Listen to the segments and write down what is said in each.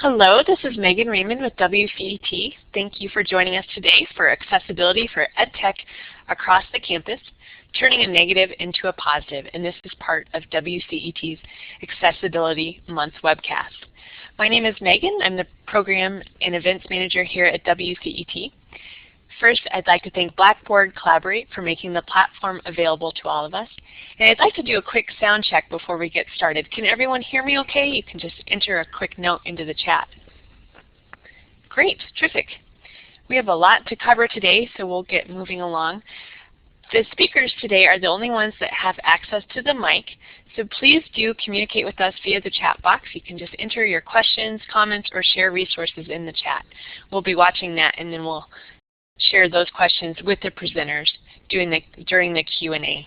Hello, this is Megan Raymond with WCET. Thank you for joining us today for Accessibility for EdTech across the campus, turning a negative into a positive, and this is part of WCET's Accessibility Month webcast. My name is Megan. I'm the Program and Events Manager here at WCET. First, I'd like to thank Blackboard Collaborate for making the platform available to all of us. And I'd like to do a quick sound check before we get started. Can everyone hear me okay? You can just enter a quick note into the chat. Great, terrific. We have a lot to cover today, so we'll get moving along. The speakers today are the only ones that have access to the mic, so please do communicate with us via the chat box. You can just enter your questions, comments, or share resources in the chat. We'll be watching that, and then we'll share those questions with the presenters during the Q&A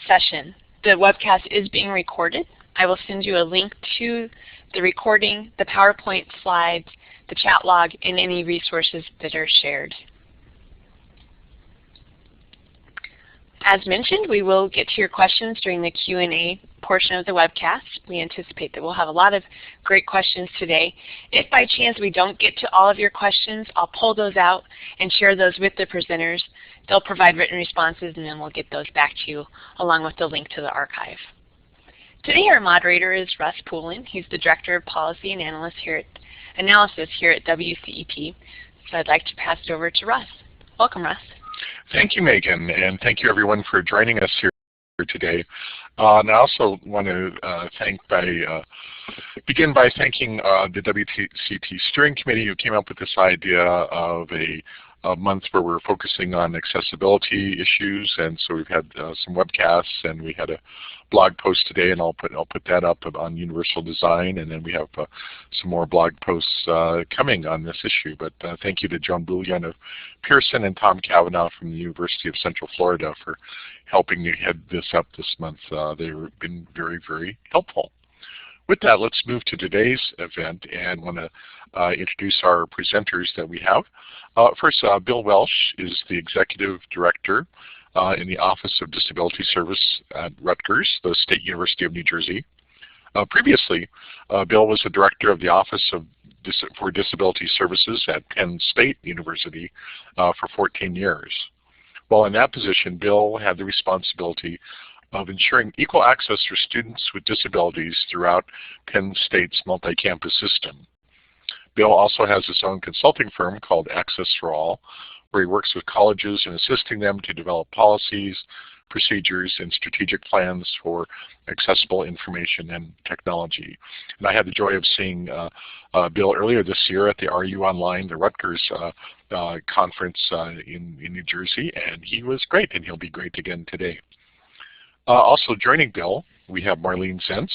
session. The webcast is being recorded. I will send you a link to the recording, the PowerPoint slides, the chat log, and any resources that are shared. As mentioned, we will get to your questions during the Q&A portion of the webcast. We anticipate that we'll have a lot of great questions today. If by chance we don't get to all of your questions, I'll pull those out and share those with the presenters. They'll provide written responses, and then we'll get those back to you along with the link to the archive. Today our moderator is Russ Poulin. He's the Director of Policy and Analysis here at WCET. So I'd like to pass it over to Russ. Welcome, Russ. Thank you, Megan, and thank you everyone for joining us here today. And I also want to begin by thanking the WCET Steering Committee who came up with this idea of a month where we're focusing on accessibility issues, and so we've had some webcasts, and we had a blog post today, and I'll put that up on universal design, and then we have some more blog posts coming on this issue. But thank you to Joan Bouillon of Pearson and Tom Cavanaugh from the University of Central Florida for helping me head this up this month. They've been very, very helpful. With that, let's move to today's event, and want to introduce our presenters that we have. First, Bill Welsh is the Executive Director in the Office of Disability Service at Rutgers, the State University of New Jersey. Previously, Bill was the Director of the Office for Disability Services at Penn State University for 14 years. While in that position, Bill had the responsibility of ensuring equal access for students with disabilities throughout Penn State's multi-campus system. Bill also has his own consulting firm called Access for All, where he works with colleges in assisting them to develop policies, procedures, and strategic plans for accessible information and technology. And I had the joy of seeing Bill earlier this year at the RU Online, the Rutgers conference in New Jersey, and he was great, and he'll be great again today. Also joining Bill, we have Marlene Zentz.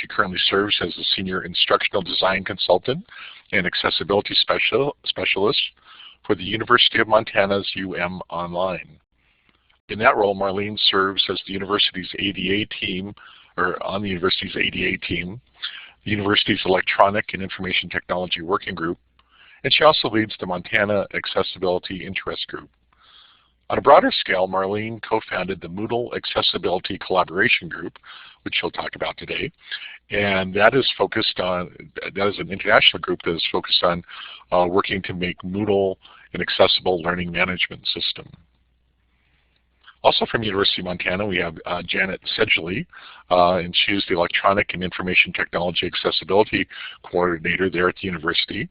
She currently serves as a Senior Instructional Design Consultant and Accessibility Specialist for the University of Montana's Online. In that role, Marlene serves as the university's ADA team, or on the university's ADA team, the university's Electronic and Information Technology Working Group, and she also leads the Montana Accessibility Interest Group. On a broader scale, Marlene co-founded the Moodle Accessibility Collaboration Group, which she'll talk about today, and that is an international group that is focused on working to make Moodle an accessible learning management system. Also from University of Montana, we have Janet Sedgley, and she is the Electronic and Information Technology Accessibility Coordinator there at the university.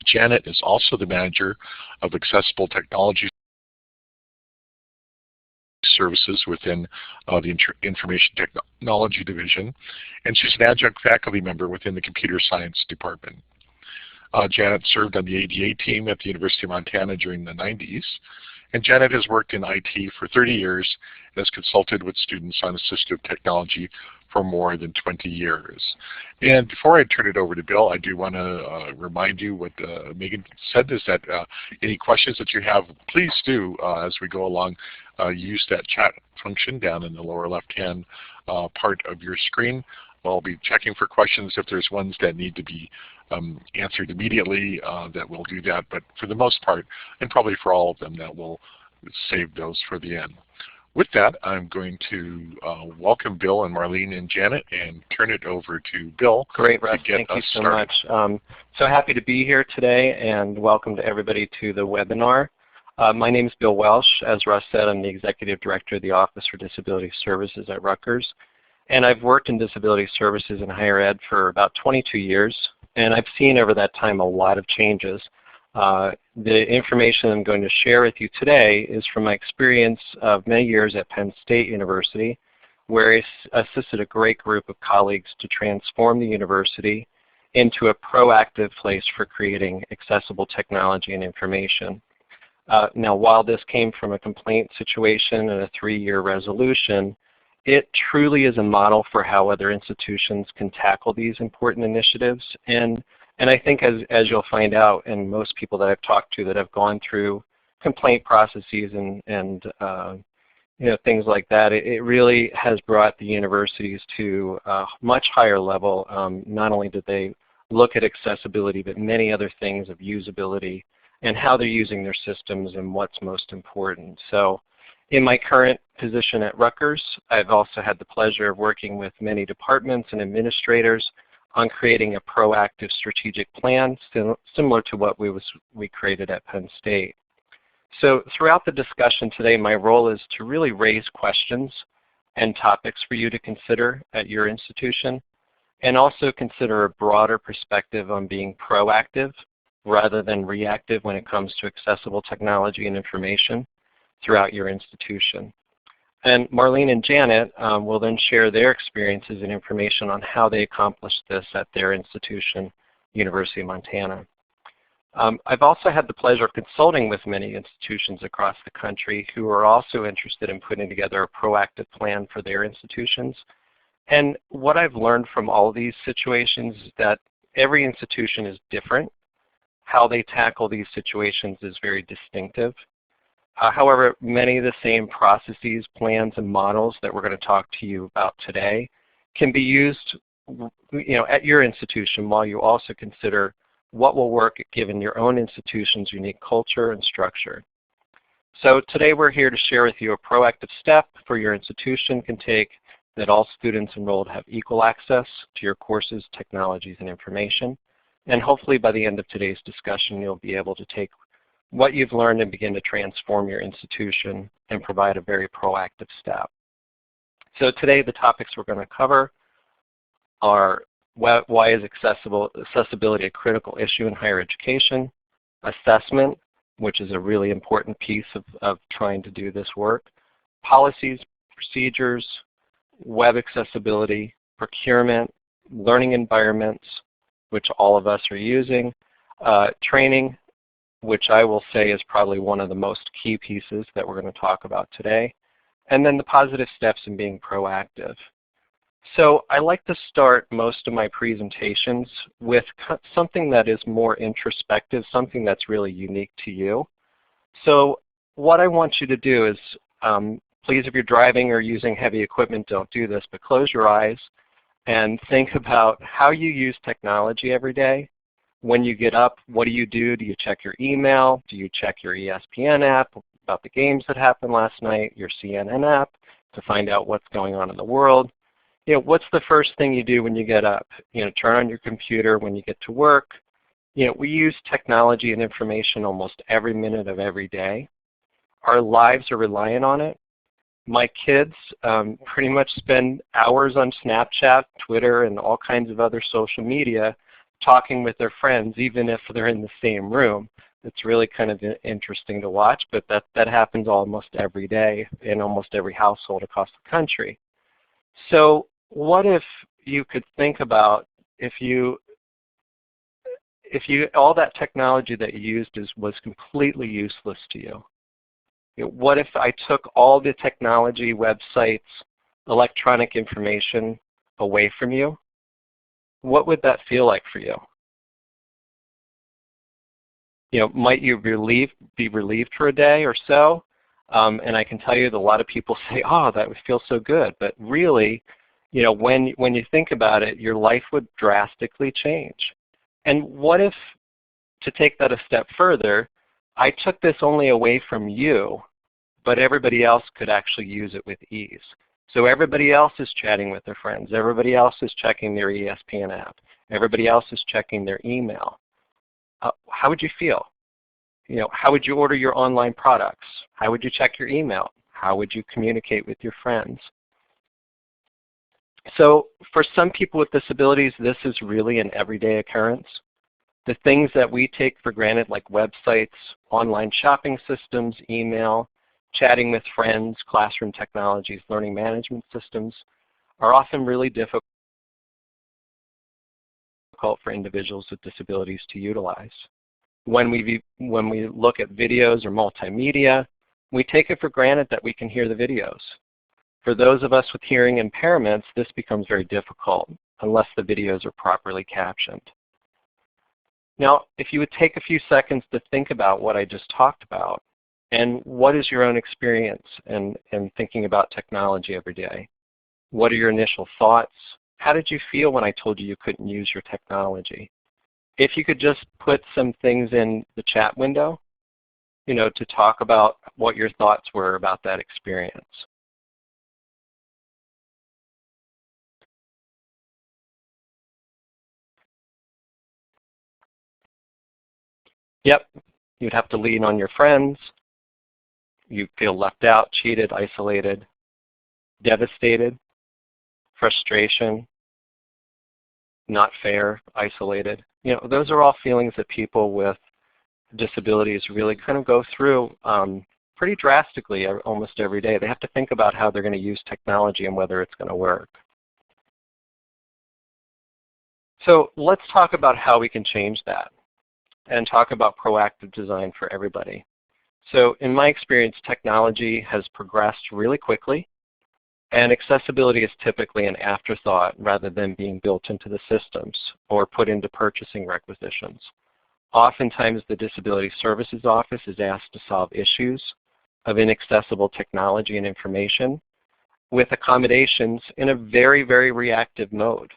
Janet is also the Manager of Accessible Technology Services within the Information Technology Division, and she's an adjunct faculty member within the Computer Science Department. Janet served on the ADA team at the University of Montana during the 90s, and Janet has worked in IT for 30 years and has consulted with students on assistive technology for more than 20 years. And before I turn it over to Bill, I do want to remind you what Megan said, is that any questions that you have, please do, as we go along, use that chat function down in the lower left-hand part of your screen. I'll be checking for questions. If there's ones that need to be answered immediately, that we'll do that. But for the most part, and probably for all of them, that we'll save those for the end. With that, I'm going to welcome Bill and Marlene and Janet and turn it over to Bill. Great, Russ. Thank you so much. So happy to be here today, and welcome to everybody to the webinar. My name is Bill Welsh. As Russ said, I'm the Executive Director of the Office for Disability Services at Rutgers. And I've worked in disability services in higher ed for about 22 years, and I've seen over that time a lot of changes. The information I'm going to share with you today is from my experience of many years at Penn State University, where I assisted a great group of colleagues to transform the university into a proactive place for creating accessible technology and information. Now, while this came from a complaint situation and a 3-year resolution, it truly is a model for how other institutions can tackle these important initiatives. And I think as you'll find out, and most people that I've talked to that have gone through complaint processes and things like that, it really has brought the universities to a much higher level. Not only did they look at accessibility, but many other things of usability and how they're using their systems and what's most important. So in my current position at Rutgers, I've also had the pleasure of working with many departments and administrators on creating a proactive strategic plan similar to what we created at Penn State. So throughout the discussion today, my role is to really raise questions and topics for you to consider at your institution, and also consider a broader perspective on being proactive rather than reactive when it comes to accessible technology and information throughout your institution. And Marlene and Janet will then share their experiences and information on how they accomplished this at their institution, University of Montana. I've also had the pleasure of consulting with many institutions across the country who are also interested in putting together a proactive plan for their institutions. And what I've learned from all of these situations is that every institution is different. How they tackle these situations is very distinctive. However, many of the same processes, plans, and models that we're going to talk to you about today can be used at your institution, while you also consider what will work given your own institution's unique culture and structure. So today we're here to share with you a proactive step for your institution can take that all students enrolled have equal access to your courses, technologies, and information. And hopefully by the end of today's discussion, you'll be able to take what you've learned and begin to transform your institution and provide a very proactive step. So today the topics we're going to cover are why is accessibility a critical issue in higher education, assessment, which is a really important piece of trying to do this work, policies, procedures, web accessibility, procurement, learning environments, which all of us are using, training, which I will say is probably one of the most key pieces that we're going to talk about today, and then the positive steps in being proactive. So I like to start most of my presentations with something that is more introspective, something that's really unique to you. So what I want you to do is, please, if you're driving or using heavy equipment, don't do this, but close your eyes and think about how you use technology every day. When you get up, what do you do? Do you check your email? Do you check your ESPN app about the games that happened last night, your CNN app to find out what's going on in the world? What's the first thing you do when you get up? Turn on your computer when you get to work. We use technology and information almost every minute of every day. Our lives are reliant on it. My kids pretty much spend hours on Snapchat, Twitter, and all kinds of other social media talking with their friends, even if they're in the same room. It's really kind of interesting to watch, but that happens almost every day in almost every household across the country. So what if you could think about if all that technology that you used was completely useless to you? What if I took all the technology, websites, electronic information away from you? What would that feel like for you? Might you be relieved for a day or so? And I can tell you that a lot of people say, oh, that would feel so good. But really, when you think about it, your life would drastically change. And what if, to take that a step further, I took this only away from you, but everybody else could actually use it with ease. So everybody else is chatting with their friends. Everybody else is checking their ESPN app. Everybody else is checking their email. How would you feel? How would you order your online products? How would you check your email? How would you communicate with your friends? So for some people with disabilities, this is really an everyday occurrence. The things that we take for granted, like websites, online shopping systems, email, chatting with friends, classroom technologies, learning management systems, are often really difficult for individuals with disabilities to utilize. When we look at videos or multimedia, we take it for granted that we can hear the videos. For those of us with hearing impairments, this becomes very difficult unless the videos are properly captioned. Now, if you would take a few seconds to think about what I just talked about, and what is your own experience in thinking about technology every day? What are your initial thoughts? How did you feel when I told you you couldn't use your technology? If you could just put some things in the chat window, to talk about what your thoughts were about that experience. Yep, you'd have to lean on your friends. You feel left out, cheated, isolated, devastated, frustration, not fair, isolated. Those are all feelings that people with disabilities really kind of go through pretty drastically almost every day. They have to think about how they're going to use technology and whether it's going to work. So let's talk about how we can change that and talk about proactive design for everybody. So in my experience, technology has progressed really quickly, and accessibility is typically an afterthought rather than being built into the systems or put into purchasing requisitions. Oftentimes, the Disability Services Office is asked to solve issues of inaccessible technology and information with accommodations in a very, very reactive mode.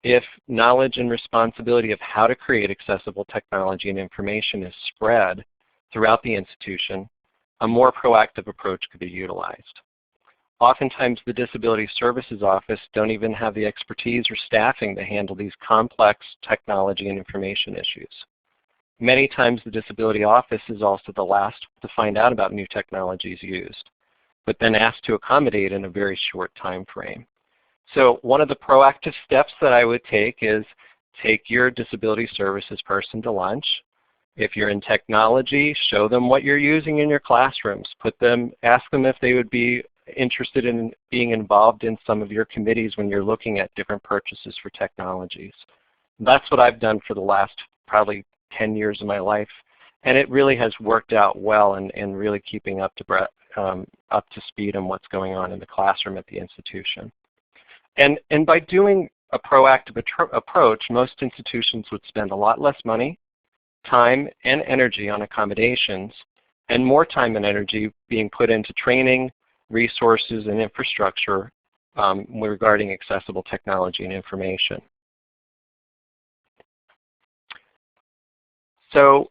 If knowledge and responsibility of how to create accessible technology and information is spread throughout the institution, a more proactive approach could be utilized. Oftentimes, the Disability Services Office don't even have the expertise or staffing to handle these complex technology and information issues. Many times, the Disability Office is also the last to find out about new technologies used, but then asked to accommodate in a very short time frame. So one of the proactive steps that I would take is take your disability services person to lunch. If you're in technology, show them what you're using in your classrooms. Ask them if they would be interested in being involved in some of your committees when you're looking at different purchases for technologies. That's what I've done for the last probably 10 years of my life, and it really has worked out well in really keeping up to speed on what's going on in the classroom at the institution. And by doing a proactive approach, most institutions would spend a lot less money, time, and energy on accommodations, and more time and energy being put into training, resources, and infrastructure regarding accessible technology and information. So,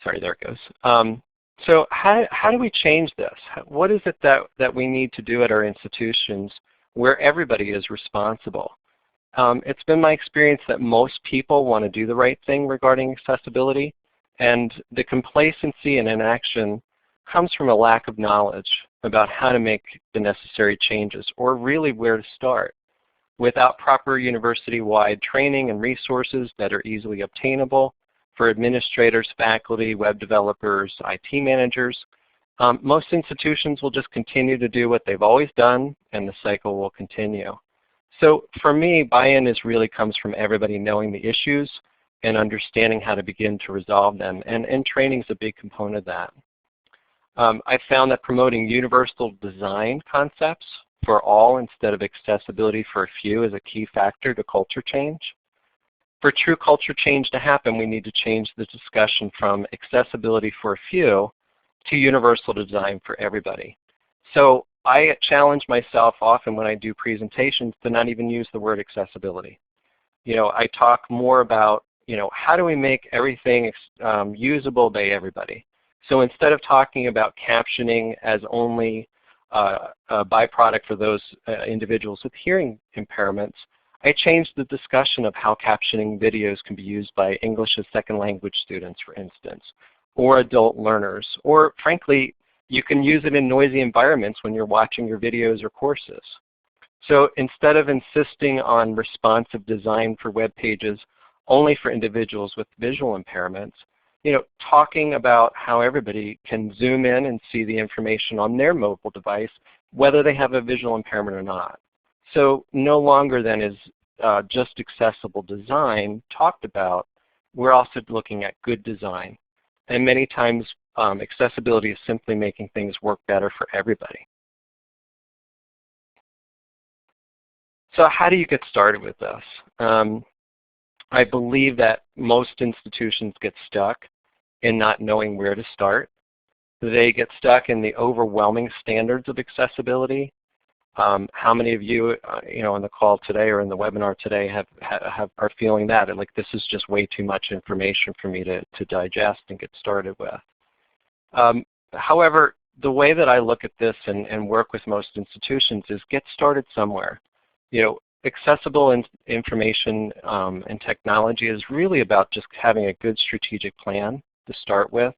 sorry, there it goes. So how do we change this? What is it that we need to do at our institutions where everybody is responsible? It's been my experience that most people want to do the right thing regarding accessibility, and the complacency and inaction comes from a lack of knowledge about how to make the necessary changes or really where to start. Without proper university-wide training and resources that are easily obtainable for administrators, faculty, web developers, IT managers, most institutions will just continue to do what they've always done, and the cycle will continue. So for me, buy-in really comes from everybody knowing the issues and understanding how to begin to resolve them, and training is a big component of that. I found that promoting universal design concepts for all instead of accessibility for a few is a key factor to culture change. For true culture change to happen, we need to change the discussion from accessibility for a few to universal design for everybody. So I challenge myself often when I do presentations to not even use the word accessibility. I talk more about, how do we make everything usable by everybody? So instead of talking about captioning as only a byproduct for those individuals with hearing impairments, I changed the discussion of how captioning videos can be used by English as second language students, for instance, or adult learners, or frankly, you can use it in noisy environments when you're watching your videos or courses. So instead of insisting on responsive design for web pages only for individuals with visual impairments, talking about how everybody can zoom in and see the information on their mobile device, whether they have a visual impairment or not. So no longer then is just accessible design talked about. We're also looking at good design. And many times accessibility is simply making things work better for everybody. So how do you get started with this? I believe that most institutions get stuck in not knowing where to start. They get stuck in the overwhelming standards of accessibility. How many of you, on the call today or in the webinar today are feeling that? Like, this is just way too much information for me to digest and get started with. However, the way that I look at this and work with most institutions is get started somewhere. Accessible information and technology is really about just having a good strategic plan to start with,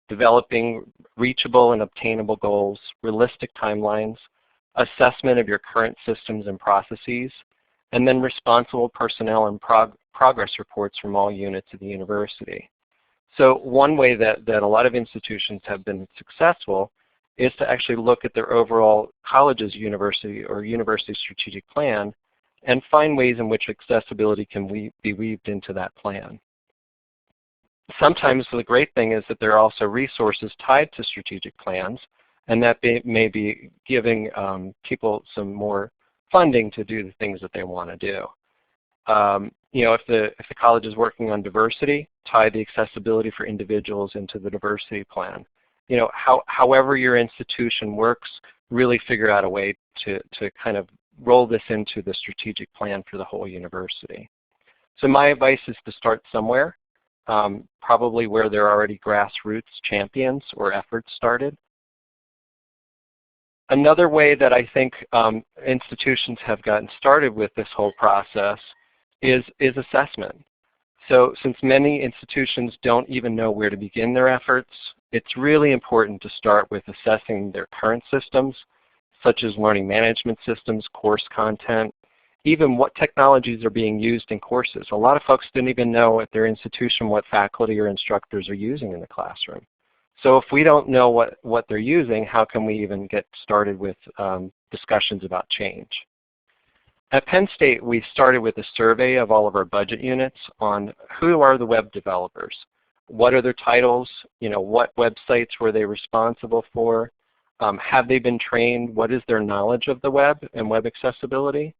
developing reachable and obtainable goals, realistic timelines, assessment of your current systems and processes, and then responsible personnel and progress reports from all units of the university. So one way that a lot of institutions have been successful is to actually look at their overall college's university or university strategic plan and find ways in which accessibility can be weaved into that plan. Sometimes the great thing is that there are also resources tied to strategic plans, and that may be giving people some more funding to do the things that they want to do. If the college is working on diversity, tie the accessibility for individuals into the diversity plan. However your institution works, really figure out a way to kind of roll this into the strategic plan for the whole university. So my advice is to start somewhere, probably where there are already grassroots champions or efforts started. Another way that I think institutions have gotten started with this whole process is assessment. So since many institutions don't even know where to begin their efforts, it's really important to start with assessing their current systems, such as learning management systems, course content, even what technologies are being used in courses. A lot of folks didn't even know at their institution what faculty or instructors are using in the classroom. So if we don't know what they're using, how can we even get started with discussions about change? At Penn State, we started with a survey of all of our budget units on who are the web developers, what are their titles, what websites were they responsible for, have they been trained, what is their knowledge of the web and web accessibility.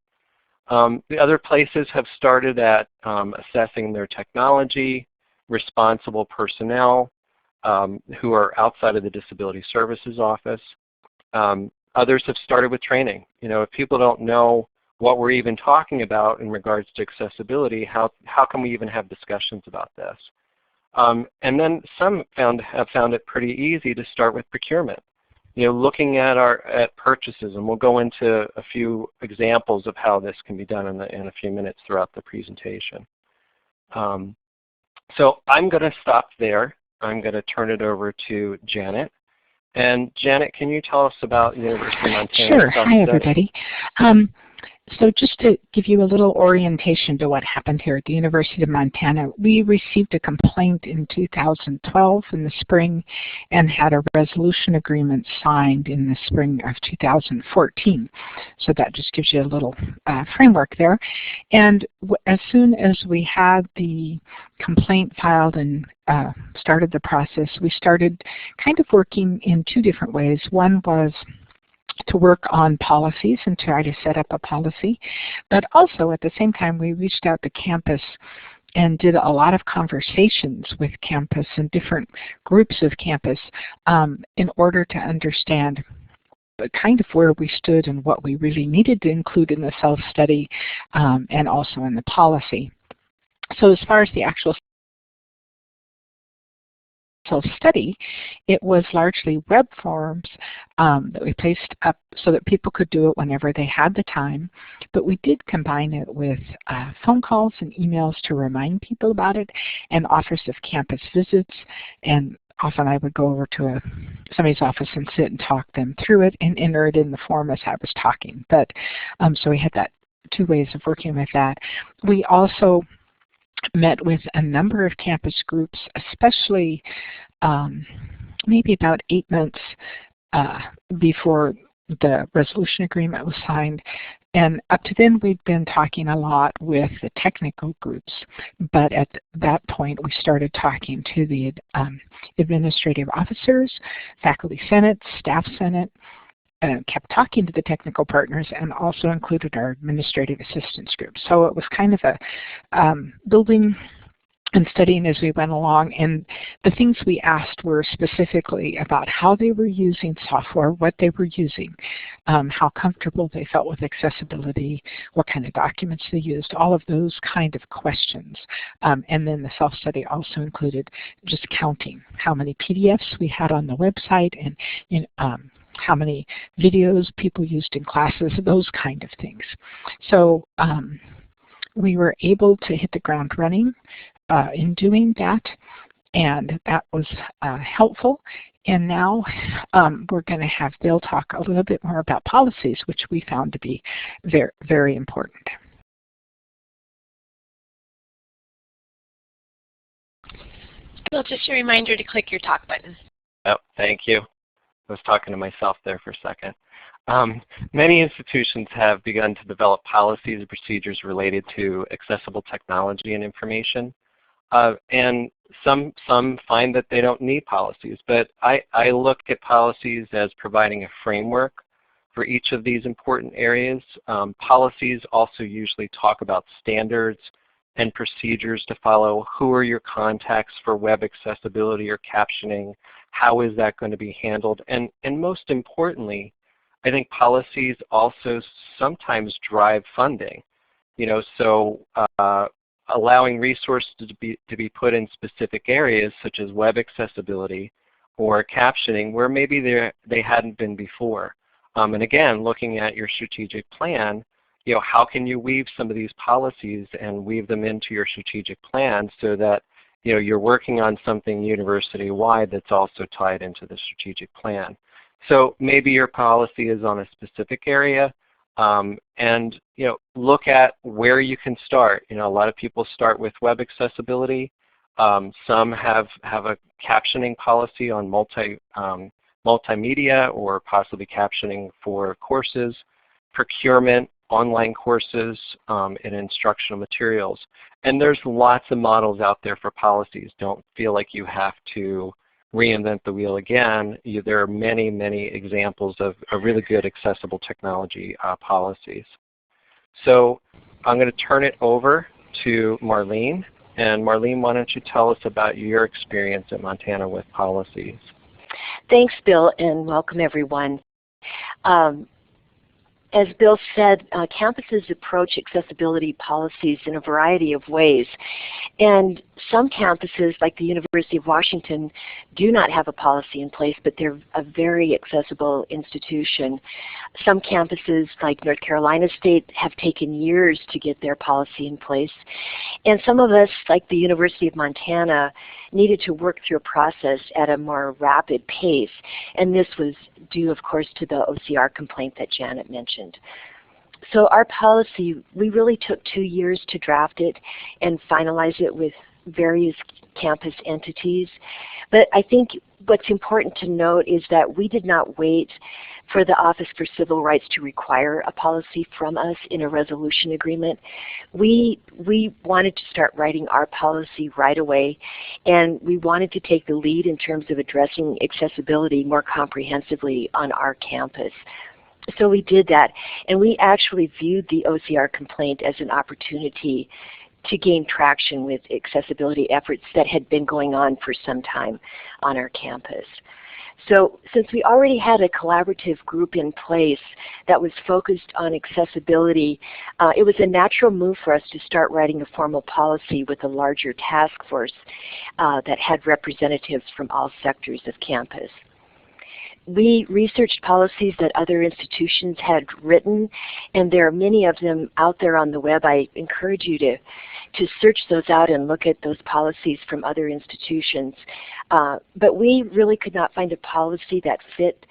The other places have started at assessing their technology, responsible personnel, who are outside of the Disability Services Office. Others have started with training. If people don't know what we're even talking about in regards to accessibility, how can we even have discussions about this? And then some have found it pretty easy to start with procurement. Looking at purchases, and we'll go into a few examples of how this can be done in a few minutes throughout the presentation. So I'm going to stop there. I'm going to turn it over to Janet. And Janet, can you tell us about University of Montana? Sure. Hi, everybody. So just to give you a little orientation to what happened here at the University of Montana, we received a complaint in 2012 in the spring and had a resolution agreement signed in the spring of 2014. So that just gives you a little framework there. And as soon as we had the complaint filed and started the process, we started kind of working in two different ways. One was to work on policies and try to set up a policy, but also at the same time we reached out to campus and did a lot of conversations with campus and different groups of campus in order to understand kind of where we stood and what we really needed to include in the self-study and also in the policy. So as far as the actual self-study, it was largely web forms that we placed up so that people could do it whenever they had the time. But we did combine it with phone calls and emails to remind people about it, and offers of campus visits. And often I would go over to somebody's office and sit and talk them through it and enter it in the form as I was talking. But so we had that two ways of working with that. We also met with a number of campus groups, especially maybe about 8 months before the resolution agreement was signed. And up to then, we'd been talking a lot with the technical groups, but at that point, we started talking to the administrative officers, faculty senate, staff senate, kept talking to the technical partners, and also included our administrative assistance group. So it was kind of a building and studying as we went along, and the things we asked were specifically about how they were using software, what they were using, how comfortable they felt with accessibility, what kind of documents they used, all of those kind of questions. And then the self-study also included just counting how many PDFs we had on the website, and how many videos people used in classes, those kind of things. So we were able to hit the ground running in doing that, and that was helpful. And now we're going to have Bill talk a little bit more about policies, which we found to be very, very important. Bill, just a reminder to click your talk button. Oh, thank you. I was talking to myself there for a second. Many institutions have begun to develop policies and procedures related to accessible technology and information. And some find that they don't need policies, but I look at policies as providing a framework for each of these important areas. Policies also usually talk about standards and procedures to follow. Who are your contacts for web accessibility or captioning? How is that going to be handled? And most importantly, I think policies also sometimes drive funding. So allowing resources to be put in specific areas such as web accessibility or captioning where maybe they hadn't been before. And again, looking at your strategic plan, how can you weave some of these policies and weave them into your strategic plan so that you're working on something university-wide that's also tied into the strategic plan. So maybe your policy is on a specific area, and look at where you can start. A lot of people start with web accessibility. Some have a captioning policy on multimedia or possibly captioning for courses, procurement, online courses, and instructional materials. And there's lots of models out there for policies. Don't feel like you have to reinvent the wheel again. There are many, many examples of really good accessible technology policies. So I'm going to turn it over to Marlene. And Marlene, why don't you tell us about your experience at Montana with policies? Thanks, Bill, and welcome everyone. As Bill said, campuses approach accessibility policies in a variety of ways. And some campuses, like the University of Washington, do not have a policy in place, but they're a very accessible institution. Some campuses, like North Carolina State, have taken years to get their policy in place. And some of us, like the University of Montana, needed to work through a process at a more rapid pace. And this was due, of course, to the OCR complaint that Janet mentioned. So our policy, we really took 2 years to draft it and finalize it with various campus entities. But I think what's important to note is that we did not wait for the Office for Civil Rights to require a policy from us in a resolution agreement. We wanted to start writing our policy right away, and we wanted to take the lead in terms of addressing accessibility more comprehensively on our campus. So we did that, and we actually viewed the OCR complaint as an opportunity to gain traction with accessibility efforts that had been going on for some time on our campus. So since we already had a collaborative group in place that was focused on accessibility, it was a natural move for us to start writing a formal policy with a larger task force that had representatives from all sectors of campus. We researched policies that other institutions had written, and there are many of them out there on the web. I encourage you to search those out and look at those policies from other institutions. But we really could not find a policy that fit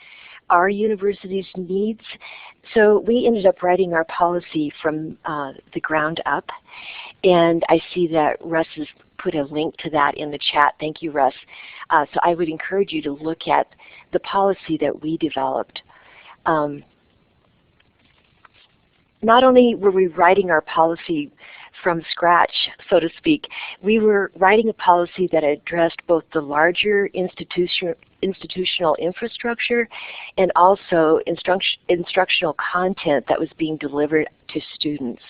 our university's needs, so we ended up writing our policy from the ground up. And I see that Russ has put a link to that in the chat. Thank you, Russ. So I would encourage you to look at the policy that we developed. Not only were we writing our policy from scratch, so to speak, we were writing a policy that addressed both the larger institutional infrastructure and also instructional content that was being delivered to students.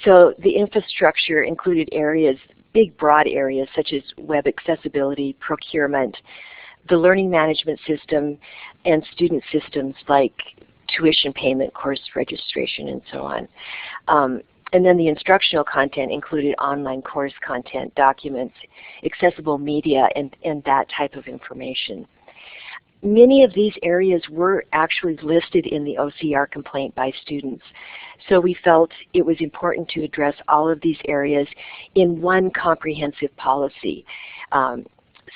So the infrastructure included areas, big broad areas such as web accessibility, procurement, the learning management system, and student systems like tuition payment, course registration, and so on. And then the instructional content included online course content, documents, accessible media, and that type of information. Many of these areas were actually listed in the OCR complaint by students. So we felt it was important to address all of these areas in one comprehensive policy.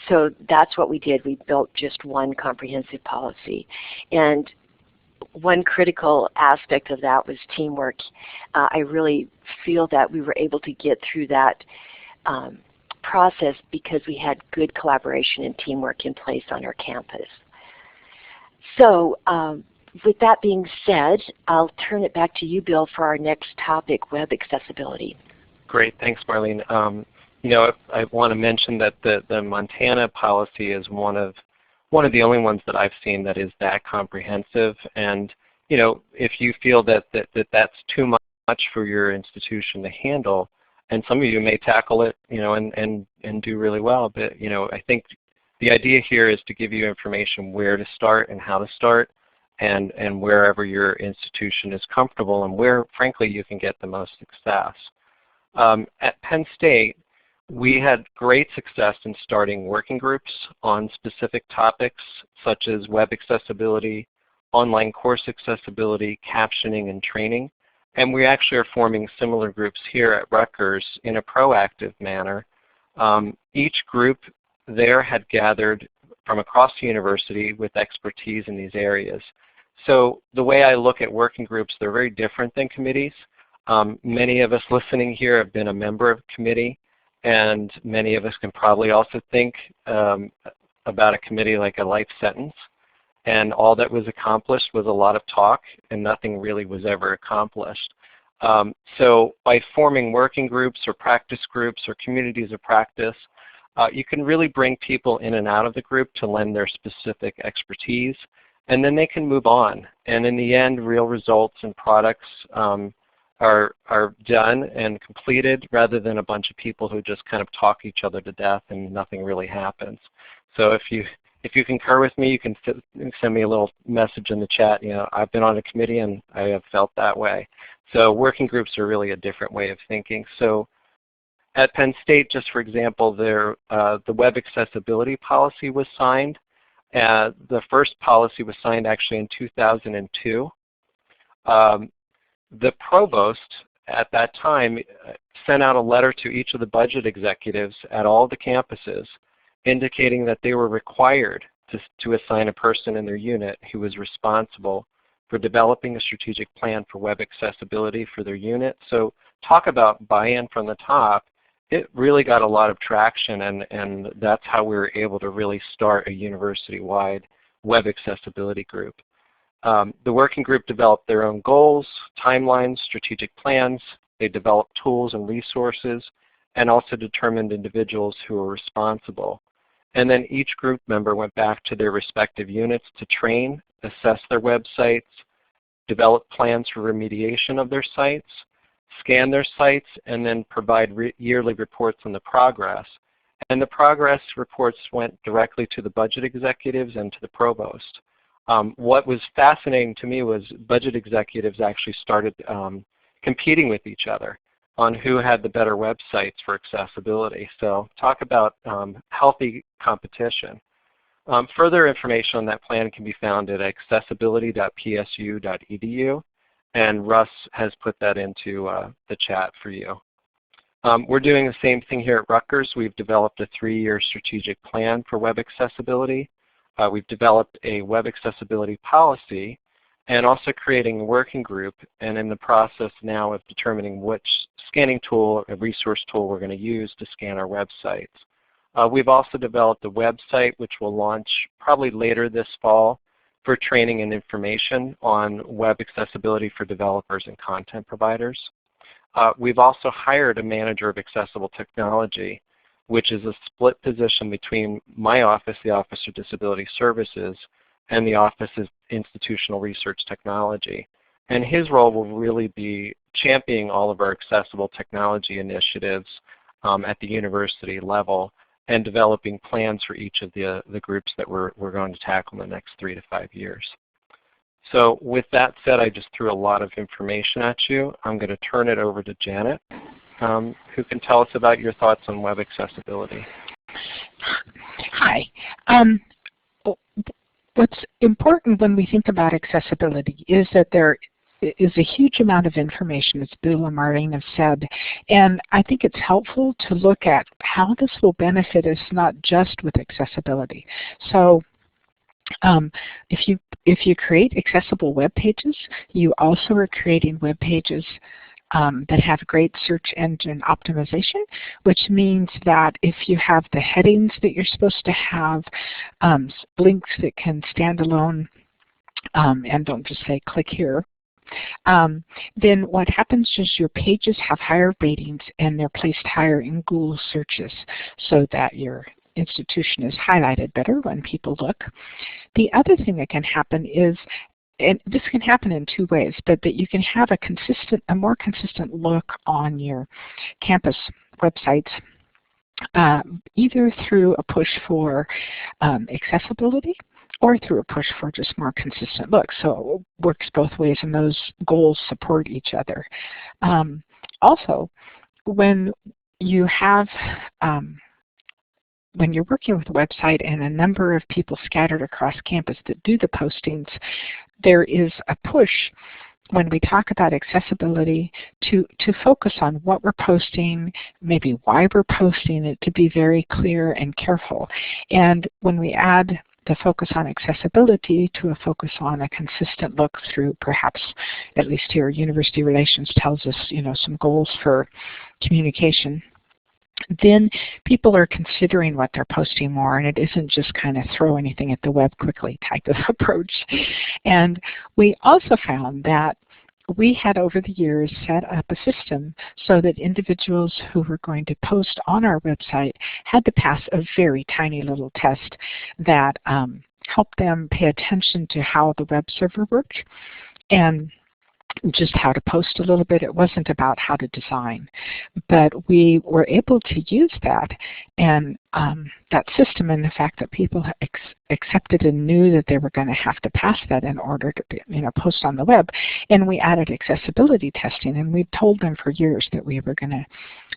So that's what we did. We built just one comprehensive policy. And one critical aspect of that was teamwork. I really feel that we were able to get through that process because we had good collaboration and teamwork in place on our campus. So with that being said, I'll turn it back to you, Bill, for our next topic, web accessibility. Great, thanks, Marlene. You know, I want to mention that the Montana policy is one of the only ones that I've seen that is that comprehensive. And you know, if you feel that that's too much for your institution to handle, and some of you may tackle it, you know, and do really well, but you know, I think the idea here is to give you information where to start and how to start, and wherever your institution is comfortable and where, frankly, you can get the most success. At Penn State, we had great success in starting working groups on specific topics such as web accessibility, online course accessibility, captioning, and training. And we actually are forming similar groups here at Rutgers in a proactive manner. Each group there had gathered from across the university with expertise in these areas. So the way I look at working groups, they're very different than committees. Many of us listening here have been a member of a committee, and many of us can probably also think about a committee like a life sentence. And all that was accomplished was a lot of talk, and nothing really was ever accomplished. So by forming working groups or practice groups or communities of practice, you can really bring people in and out of the group to lend their specific expertise, and then they can move on. And in the end, real results and products are done and completed, rather than a bunch of people who just kind of talk each other to death and nothing really happens. So if you concur with me, you can send me a little message in the chat. You know, I've been on a committee and I have felt that way. So working groups are really a different way of thinking. So at Penn State, just for example, the web accessibility policy was signed. The first policy was signed actually in 2002. The provost at that time sent out a letter to each of the budget executives at all the campuses indicating that they were required to assign a person in their unit who was responsible for developing a strategic plan for web accessibility for their unit. So talk about buy-in from the top. It really got a lot of traction, and that's how we were able to really start a university-wide web accessibility group. The working group developed their own goals, timelines, strategic plans. They developed tools and resources, and also determined individuals who were responsible. And then each group member went back to their respective units to train, assess their websites, develop plans for remediation of their sites, scan their sites, and then provide yearly reports on the progress. And the progress reports went directly to the budget executives and to the provost. What was fascinating to me was budget executives actually started competing with each other on who had the better websites for accessibility. So talk about healthy competition. Further information on that plan can be found at accessibility.psu.edu, and Russ has put that into the chat for you. We're doing the same thing here at Rutgers. We've developed a 3-year strategic plan for web accessibility. We've developed a web accessibility policy and also creating a working group, and in the process now of determining which scanning tool or resource tool we're going to use to scan our websites. We've also developed a website which will launch probably later this fall for training and information on web accessibility for developers and content providers. We've also hired a manager of accessible technology, which is a split position between my office, the Office of Disability Services, and the Office of Institutional Research Technology. And his role will really be championing all of our accessible technology initiatives at the university level and developing plans for each of the groups that we're going to tackle in the next 3 to 5 years. So with that said, I just threw a lot of information at you. I'm going to turn it over to Janet, who can tell us about your thoughts on web accessibility. Hi. What's important when we think about accessibility is that there is a huge amount of information, as Bill and Maureen have said, and I think it's helpful to look at how this will benefit us not just with accessibility. So if you create accessible web pages, you also are creating web pages that have great search engine optimization, which means that if you have the headings that you're supposed to have, links that can stand alone and don't just say click here, then what happens is your pages have higher ratings and they're placed higher in Google searches so that your institution is highlighted better when people look. The other thing that can happen is, and this can happen in 2 ways, but that you can have a more consistent look on your campus websites, either through a push for accessibility or through a push for just more consistent look. So it works both ways, and those goals support each other. Also, when you have when you're working with a website and a number of people scattered across campus that do the postings, there is a push when we talk about accessibility to focus on what we're posting, maybe why we're posting it, to be very clear and careful. And when we add the focus on accessibility to a focus on a consistent look through, perhaps, at least here, University Relations tells us, some goals for communication, then people are considering what they're posting more, and it isn't just kind of throw anything at the web quickly type of approach. And we also found that we had over the years set up a system so that individuals who were going to post on our website had to pass a very tiny little test that helped them pay attention to how the web server worked and just how to post a little bit. It wasn't about how to design, but we were able to use that, and that system, and the fact that people accepted and knew that they were going to have to pass that in order to post on the web. And we added accessibility testing, and we told them for years that we were going to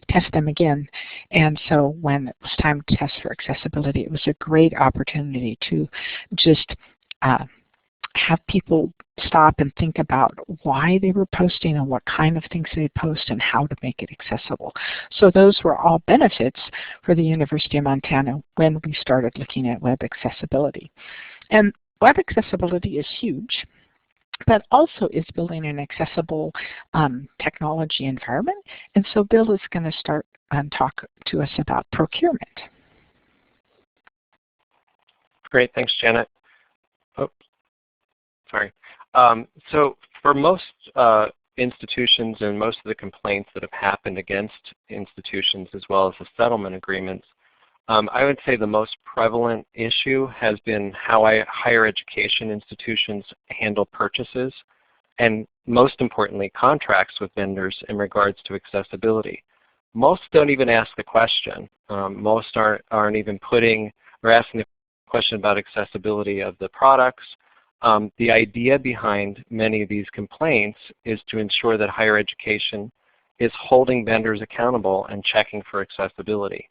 test them again. And so when it was time to test for accessibility, it was a great opportunity to just have people stop and think about why they were posting and what kind of things they post and how to make it accessible. So those were all benefits for the University of Montana when we started looking at web accessibility. And web accessibility is huge, but also is building an accessible technology environment. And so Bill is going to start and talk to us about procurement. Great, thanks, Janet. Oh, sorry. So for most institutions and most of the complaints that have happened against institutions as well as the settlement agreements, I would say the most prevalent issue has been how higher education institutions handle purchases, and most importantly, contracts with vendors in regards to accessibility. most don't even ask the question. Most aren't even putting or asking the question about accessibility of the products. The idea behind many of these complaints is to ensure that higher education is holding vendors accountable and checking for accessibility.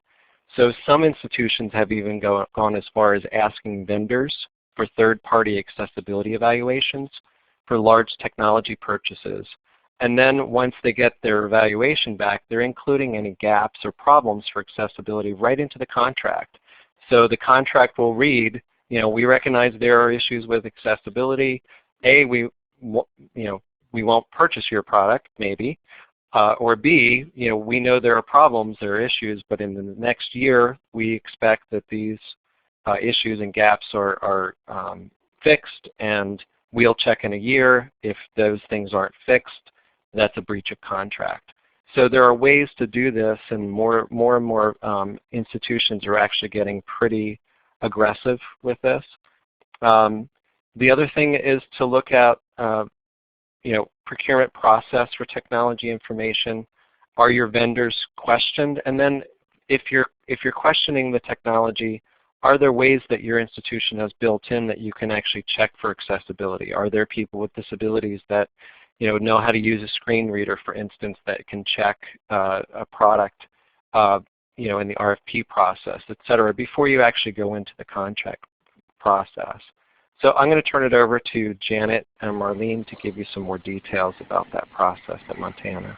So some institutions have even gone as far as asking vendors for third-party accessibility evaluations for large technology purchases. And then once they get their evaluation back, they're including any gaps or problems for accessibility right into the contract. So the contract will read, we recognize there are issues with accessibility. A, we won't purchase your product, maybe. Or B, we know there are problems, there are issues, but in the next year we expect that these issues and gaps are fixed, and we'll check in a year. If those things aren't fixed, that's a breach of contract. So there are ways to do this, and more and more institutions are actually getting pretty aggressive with this. The other thing is to look at procurement process for technology information. Are your vendors questioned? And then if you're questioning the technology, are there ways that your institution has built in that you can actually check for accessibility? Are there people with disabilities that know how to use a screen reader, for instance, that can check a product in the RFP process, et cetera, before you actually go into the contract process? So I'm going to turn it over to Janet and Marlene to give you some more details about that process at Montana.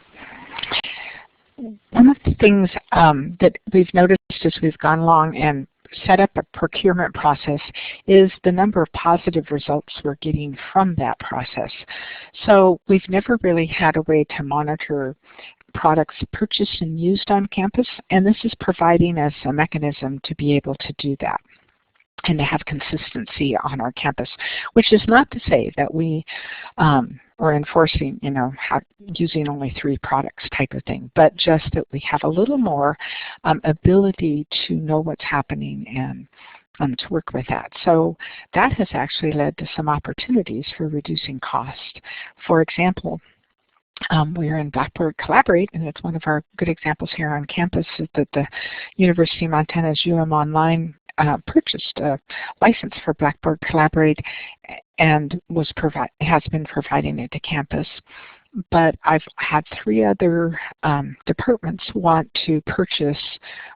One of the things that we've noticed as we've gone along and set up a procurement process is the number of positive results we're getting from that process. So we've never really had a way to monitor products purchased and used on campus, and this is providing us a mechanism to be able to do that and to have consistency on our campus, which is not to say that we are enforcing, using only 3 products type of thing, but just that we have a little more ability to know what's happening and to work with that. So that has actually led to some opportunities for reducing cost. For example, we are in Blackboard Collaborate, and it's one of our good examples here on campus is that the University of Montana's Online purchased a license for Blackboard Collaborate and has been providing it to campus. But I've had 3 other departments want to purchase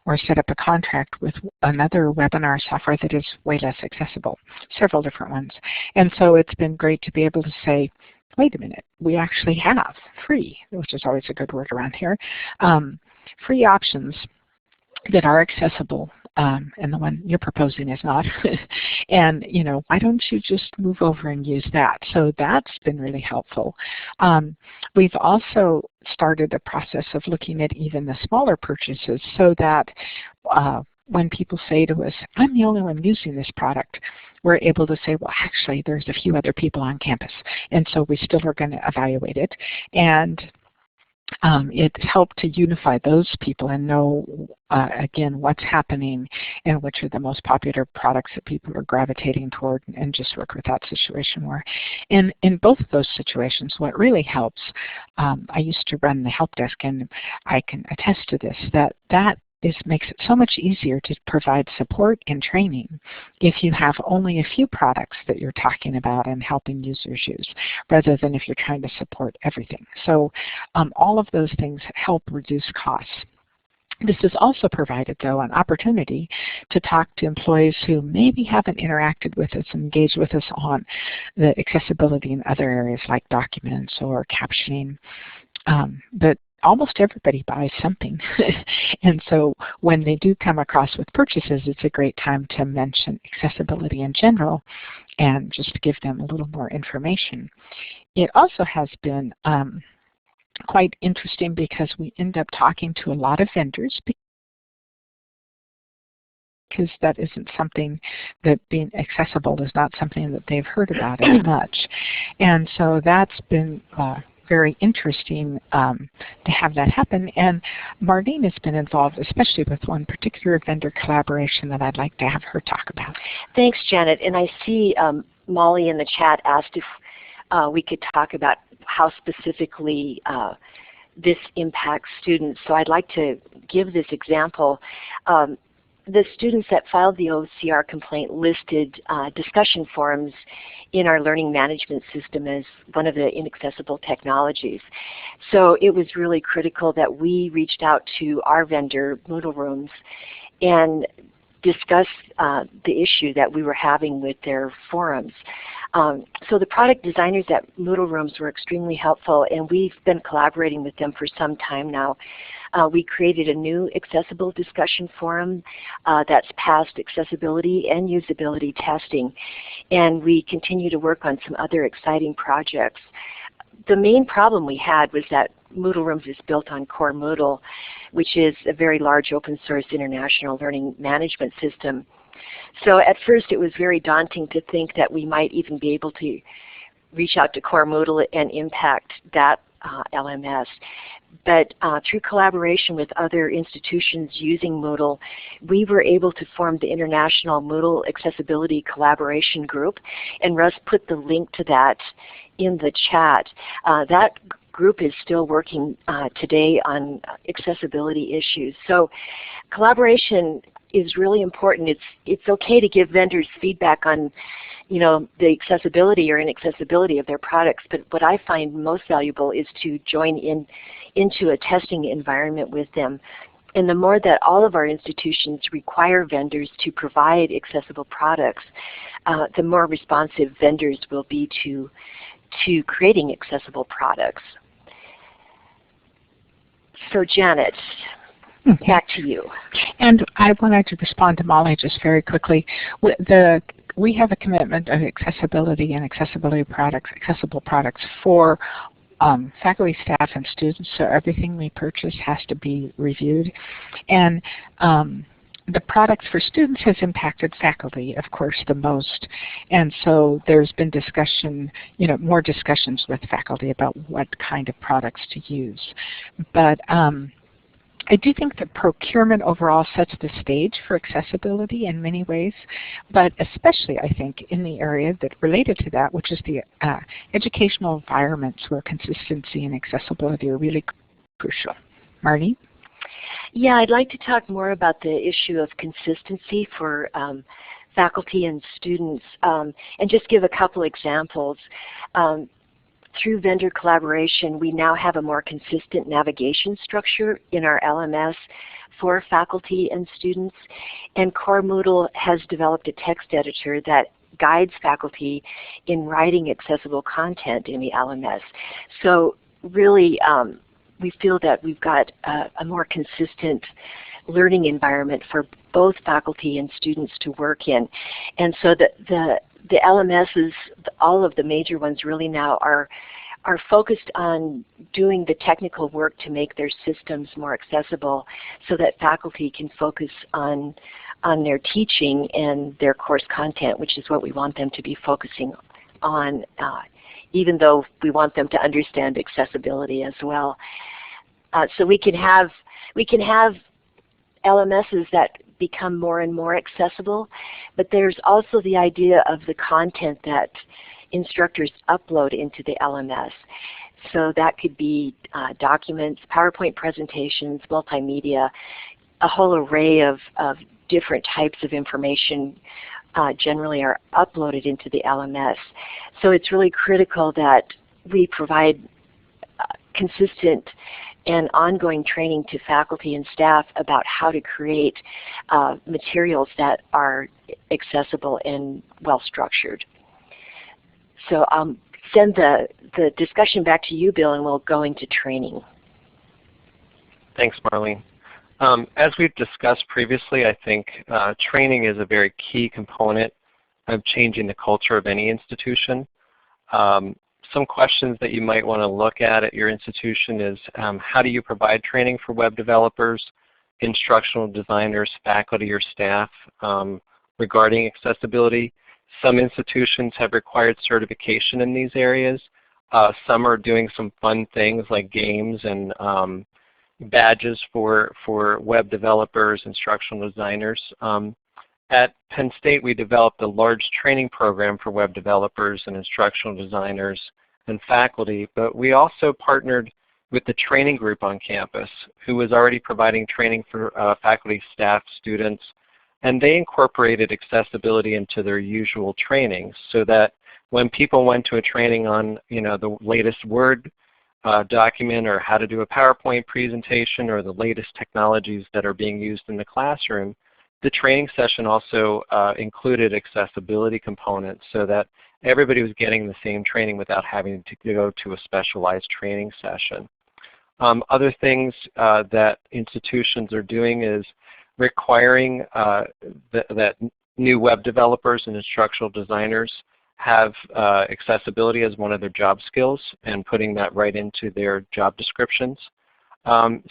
or set up a contract with another webinar software that is way less accessible, several different ones. And so it's been great to be able to say, wait a minute, we actually have free, which is always a good word around here, free options that are accessible, and the one you're proposing is not. And why don't you just move over and use that? So that's been really helpful. We've also started a process of looking at even the smaller purchases so that when people say to us, I'm the only one using this product, we're able to say, well, actually, there's a few other people on campus, and so we still are going to evaluate it. And it's helped to unify those people and know, again, what's happening and which are the most popular products that people are gravitating toward, and just work with that situation more. And in both of those situations, what really helps, I used to run the help desk, and I can attest to this, that makes it so much easier to provide support and training if you have only a few products that you're talking about and helping users use, rather than if you're trying to support everything. So all of those things help reduce costs. This has also provided, though, an opportunity to talk to employees who maybe haven't interacted with us and engaged with us on the accessibility in other areas like documents or captioning. But almost everybody buys something. And so when they do come across with purchases, it's a great time to mention accessibility in general and just to give them a little more information. It also has been quite interesting because we end up talking to a lot of vendors because that isn't something that being accessible is not something that they've heard about as much. And so that's been very interesting to have that happen. And Marlene has been involved, especially with one particular vendor collaboration that I'd like to have her talk about. Thanks, Janet. And I see Molly in the chat asked if we could talk about how specifically this impacts students. So I'd like to give this example. The students that filed the OCR complaint listed discussion forums in our learning management system as one of the inaccessible technologies. So it was really critical that we reached out to our vendor, Moodle Rooms, and discuss the issue that we were having with their forums. So the product designers at Moodle Rooms were extremely helpful, and we've been collaborating with them for some time now. We created a new accessible discussion forum that's passed accessibility and usability testing, and we continue to work on some other exciting projects. The main problem we had was that Moodle Rooms is built on Core Moodle, which is a very large open source international learning management system. So at first it was very daunting to think that we might even be able to reach out to Core Moodle and impact that LMS. But through collaboration with other institutions using Moodle, we were able to form the International Moodle Accessibility Collaboration Group, and Russ put the link to that in the chat. That group is still working today on accessibility issues. So collaboration is really important. It's okay to give vendors feedback on, you know, the accessibility or inaccessibility of their products, but what I find most valuable is to join into a testing environment with them. And the more that all of our institutions require vendors to provide accessible products, the more responsive vendors will be to creating accessible products. So Janet, back to you. And I wanted to respond to Molly just very quickly. We have a commitment of accessibility and accessible products for faculty, staff, and students, so everything we purchase has to be reviewed. And the products for students has impacted faculty, of course, the most. And so there's been discussion, you know, more discussions with faculty about what kind of products to use. But I do think that procurement overall sets the stage for accessibility in many ways, but especially I think in the area that related to that, which is the educational environments where consistency and accessibility are really crucial. Marnie? Yeah, I'd like to talk more about the issue of consistency for faculty and students, and just give a couple examples. Through vendor collaboration, we now have a more consistent navigation structure in our LMS for faculty and students, and Core Moodle has developed a text editor that guides faculty in writing accessible content in the LMS. So really, we feel that we've got a more consistent learning environment for both faculty and students to work in. And so the LMSs, all of the major ones really now are focused on doing the technical work to make their systems more accessible so that faculty can focus on their teaching and their course content, which is what we want them to be focusing on, even though we want them to understand accessibility as well. So we can have LMSs that become more and more accessible, but there's also the idea of the content that instructors upload into the LMS. So that could be documents, PowerPoint presentations, multimedia, a whole array of different types of information generally are uploaded into the LMS. So it's really critical that we provide consistent and ongoing training to faculty and staff about how to create materials that are accessible and well-structured. So I'll send the discussion back to you, Bill, and we'll go into training. Thanks, Marlene. As we've discussed previously, I think training is a very key component of changing the culture of any institution. Some questions that you might want to look at your institution is how do you provide training for web developers, instructional designers, faculty, or staff regarding accessibility? Some institutions have required certification in these areas. Some are doing some fun things like games and badges for web developers, instructional designers. At Penn State, we developed a large training program for web developers and instructional designers and faculty, but we also partnered with the training group on campus who was already providing training for faculty, staff, students, and they incorporated accessibility into their usual trainings so that when people went to a training on the latest Word document or how to do a PowerPoint presentation or the latest technologies that are being used in the classroom, the training session also included accessibility components so that everybody was getting the same training without having to go to a specialized training session. Other things that institutions are doing is requiring that new web developers and instructional designers have accessibility as one of their job skills and putting that right into their job descriptions.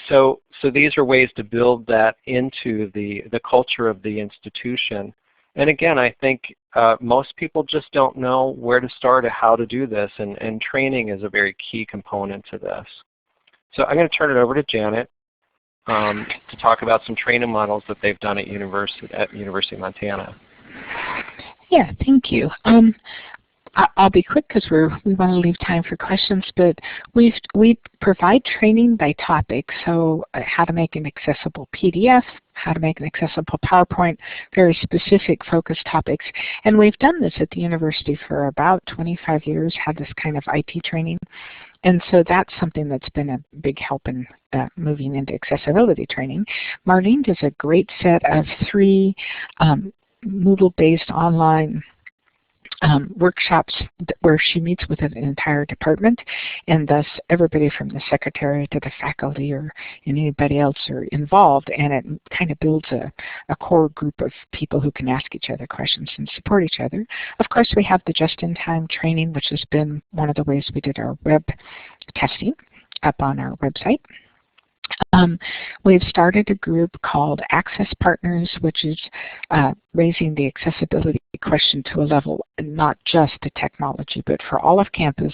So these are ways to build that into the culture of the institution. And again, I think most people just don't know where to start or how to do this, and training is a very key component to this. So I'm going to turn it over to Janet to talk about some training models that they've done at University of Montana. Yeah, thank you. I'll be quick because we want to leave time for questions, but we provide training by topic, so how to make an accessible PDF, how to make an accessible PowerPoint, very specific focused topics. And we've done this at the university for about 25 years, had this kind of IT training. And so that's something that's been a big help in moving into accessibility training. Marlene does a great set of 3 Moodle-based online workshops where she meets with an entire department, and thus everybody from the secretary to the faculty or anybody else are involved, and it kind of builds a core group of people who can ask each other questions and support each other. Of course, we have the just-in-time training, which has been one of the ways we did our web testing up on our website. We've started a group called Access Partners, which is raising the accessibility question to a level not just to technology, but for all of campus,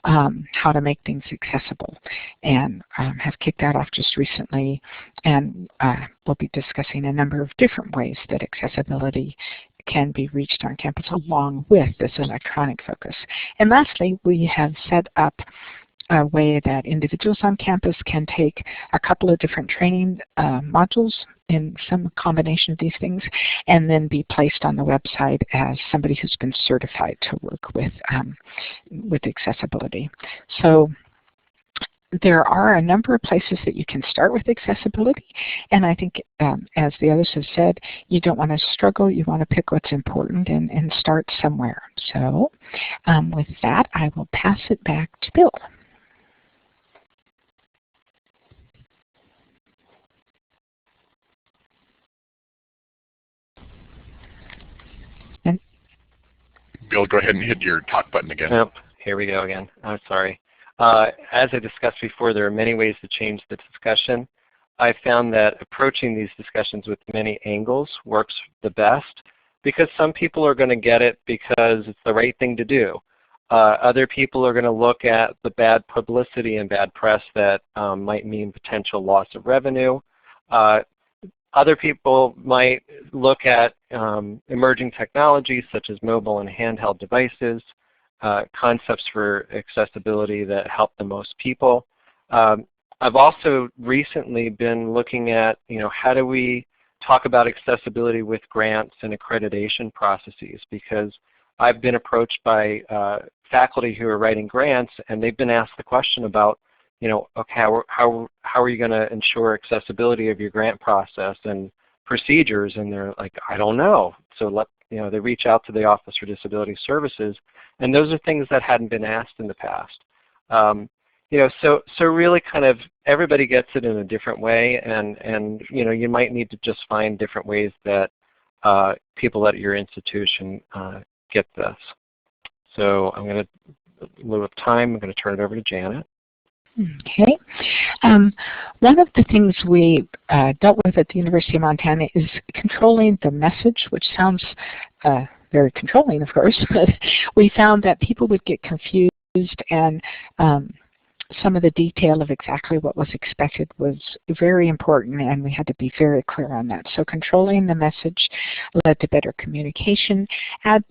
how to make things accessible. And have kicked that off just recently, and we'll be discussing a number of different ways that accessibility can be reached on campus along with this electronic focus. And lastly, we have set up a way that individuals on campus can take a couple of different training modules in some combination of these things and then be placed on the website as somebody who's been certified to work with accessibility. So there are a number of places that you can start with accessibility, and I think as the others have said, you don't want to struggle, you want to pick what's important and start somewhere. So with that, I will pass it back to Bill. Bill, go ahead and hit your talk button again. Yep, here we go again. I'm sorry. As I discussed before, there are many ways to change the discussion. I found that approaching these discussions with many angles works the best because some people are going to get it because it's the right thing to do. Other people are going to look at the bad publicity and bad press that might mean potential loss of revenue. Other people might look at emerging technologies such as mobile and handheld devices, concepts for accessibility that help the most people. I've also recently been looking at, how do we talk about accessibility with grants and accreditation processes, because I've been approached by faculty who are writing grants, and they've been asked the question about, okay, how are you going to ensure accessibility of your grant process and procedures? And they're like, I don't know. So they reach out to the Office for Disability Services, and those are things that hadn't been asked in the past. So really kind of everybody gets it in a different way, and you might need to just find different ways that people at your institution get this. So I'm going to, in lieu of time, I'm going to turn it over to Janet. Okay. One of the things we dealt with at the University of Montana is controlling the message, which sounds very controlling, of course, but we found that people would get confused and some of the detail of exactly what was expected was very important, and we had to be very clear on that. So controlling the message led to better communication, as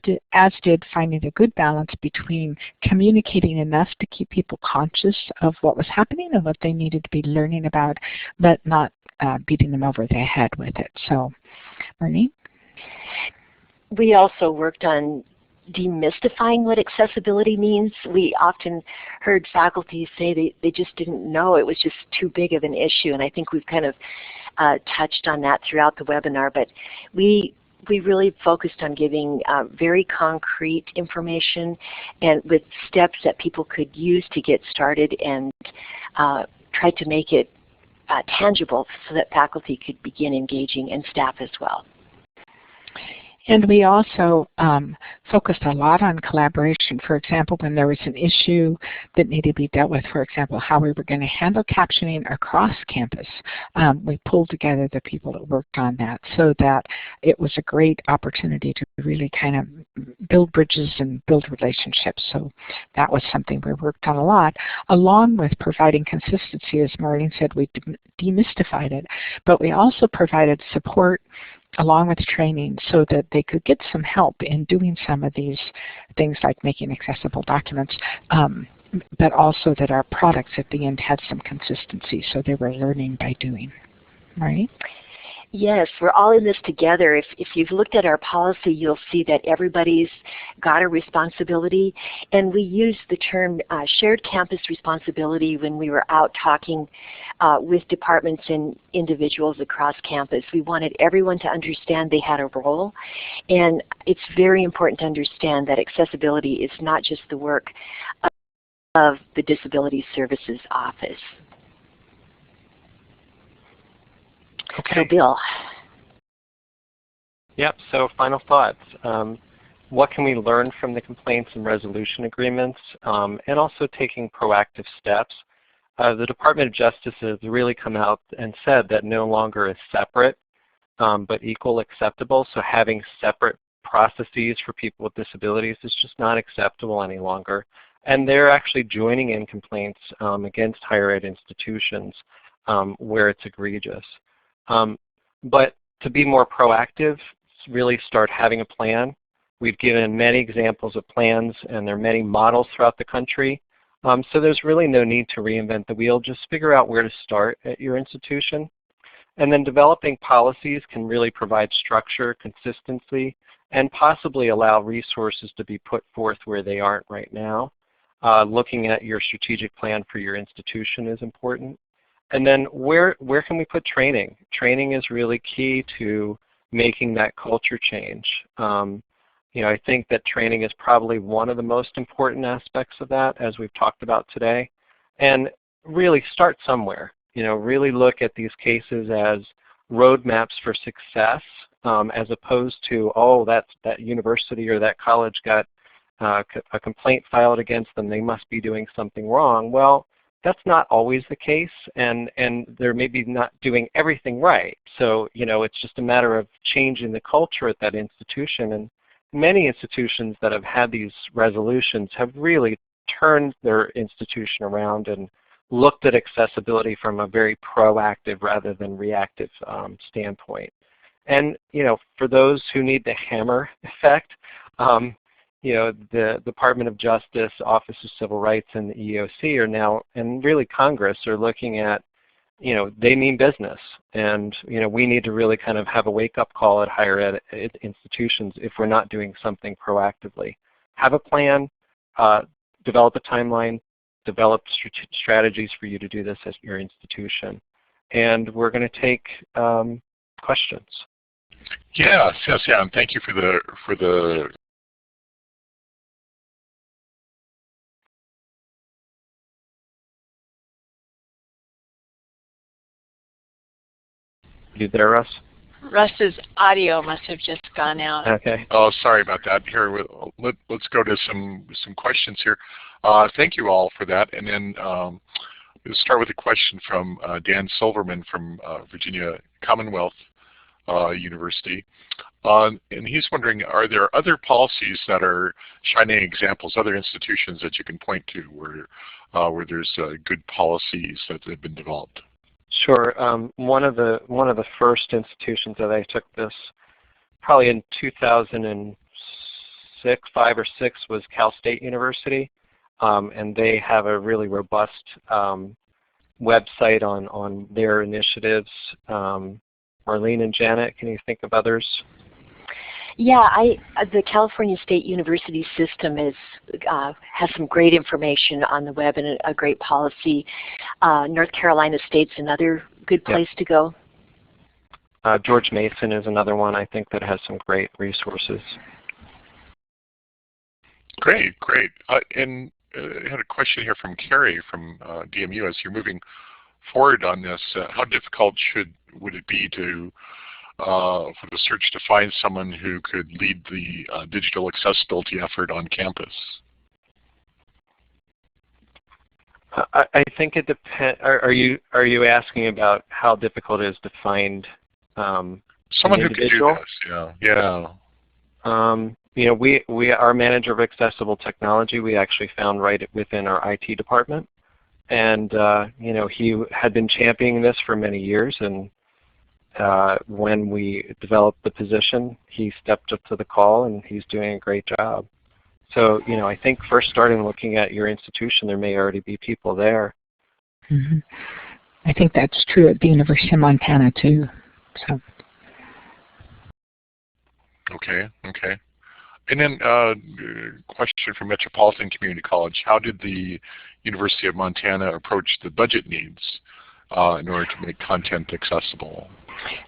did finding a good balance between communicating enough to keep people conscious of what was happening and what they needed to be learning about, but not beating them over the head with it. So, Marnie? We also worked on demystifying what accessibility means. We often heard faculty say they just didn't know, it was just too big of an issue, and I think we've kind of touched on that throughout the webinar, but we really focused on giving very concrete information and with steps that people could use to get started, and tried to make it tangible so that faculty could begin engaging, and staff as well. And we also focused a lot on collaboration. For example, when there was an issue that needed to be dealt with, for example, how we were going to handle captioning across campus, we pulled together the people that worked on that so that it was a great opportunity to really kind of build bridges and build relationships. So that was something we worked on a lot, along with providing consistency. As Maureen said, we demystified it, but we also provided support along with training so that they could get some help in doing some of these things like making accessible documents, but also that our products at the end had some consistency, so they were learning by doing. Right? Yes, we're all in this together. If you've looked at our policy, you'll see that everybody's got a responsibility, and we use the term shared campus responsibility when we were out talking with departments and individuals across campus. We wanted everyone to understand they had a role, and it's very important to understand that accessibility is not just the work of the Disability Services Office. Okay. So Bill. Yep, so final thoughts. What can we learn from the complaints and resolution agreements, and also taking proactive steps? The Department of Justice has really come out and said that no longer is separate, but equal acceptable. So having separate processes for people with disabilities is just not acceptable any longer. And they're actually joining in complaints against higher ed institutions where it's egregious. But to be more proactive, really start having a plan. We've given many examples of plans, and there are many models throughout the country. So there's really no need to reinvent the wheel. Just figure out where to start at your institution. And then developing policies can really provide structure, consistency, and possibly allow resources to be put forth where they aren't right now. Looking at your strategic plan for your institution is important. And then where can we put training? Training is really key to making that culture change. I think that training is probably one of the most important aspects of that, as we've talked about today. And really start somewhere. Really look at these cases as roadmaps for success, as opposed to, oh, that university or that college got a complaint filed against them, they must be doing something wrong. Well, that's not always the case, and they're maybe not doing everything right. So, it's just a matter of changing the culture at that institution. And many institutions that have had these resolutions have really turned their institution around and looked at accessibility from a very proactive rather than reactive standpoint. And, for those who need the hammer effect, the Department of Justice, Office of Civil Rights, and the EEOC are now, and really Congress, are looking at, they mean business. And, we need to really kind of have a wake-up call at higher ed institutions if we're not doing something proactively. Have a plan, develop a timeline, develop strategies for you to do this at your institution. And we're going to take questions. Yes, yeah, and thank you for the You there, Russ? Russ's audio must have just gone out. Okay. Oh, sorry about that. Here, let's go to some questions here. Thank you all for that. And then we'll start with a question from Dan Silverman from Virginia Commonwealth University. And he's wondering, are there other policies that are shining examples, other institutions that you can point to where there's good policies that have been developed? Sure. One of the first institutions that I took this probably in 2006, 5 or 6, was Cal State University, and they have a really robust website on their initiatives. Marlene and Janet, can you think of others? Yeah, the California State University system has some great information on the web and a great policy. North Carolina State's another good place to go. George Mason is another one, I think, that has some great resources. Great, great. And I had a question here from Carrie from DMU. As you're moving forward on this, how difficult would it be to for the search to find someone who could lead the digital accessibility effort on campus? I think it depends. Are you asking about how difficult it is to find someone who could do this? Yeah. You know, our manager of accessible technology, we actually found right within our IT department, and you know, he had been championing this for many years, and when we developed the position, he stepped up to the call, and he's doing a great job. So, you know, I think first starting looking at your institution, there may already be people there. Mm-hmm. I think that's true at the University of Montana too. So. Okay. And then question from Metropolitan Community College. How did the University of Montana approach the budget needs in order to make content accessible?